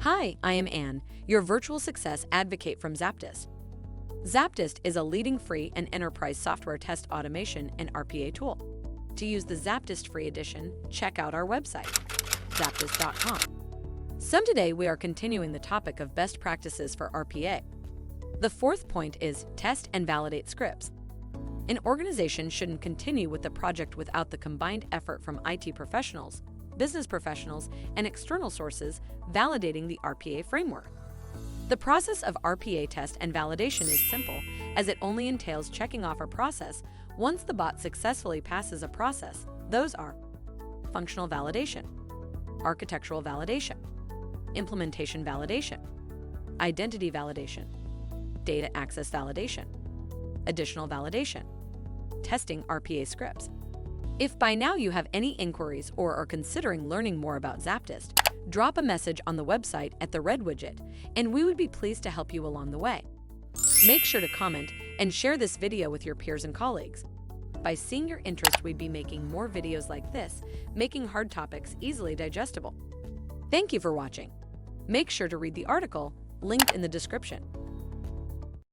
Hi, I am Anne, your virtual success advocate from ZAPTEST. ZAPTEST is a leading free and enterprise software test automation and RPA tool. To use the ZAPTEST free edition, check out our website, ZAPTEST.AI. So today we are continuing the topic of best practices for RPA. The fourth point is test and validate scripts. An organization shouldn't continue with the project without the combined effort from IT professionals, business professionals, and external sources validating the RPA framework. The process of RPA test and validation is simple, as it only entails checking off a process once the bot successfully passes a process. Those are functional validation, architectural validation, implementation validation, identity validation, data access validation, additional validation, testing RPA scripts. If by now you have any inquiries or are considering learning more about ZAPTEST, drop a message on the website at the red widget, and we would be pleased to help you along the way. Make sure to comment and share this video with your peers and colleagues. By seeing your interest, we'd be making more videos like this, making hard topics easily digestible. Thank you for watching. Make sure to read the article linked in the description.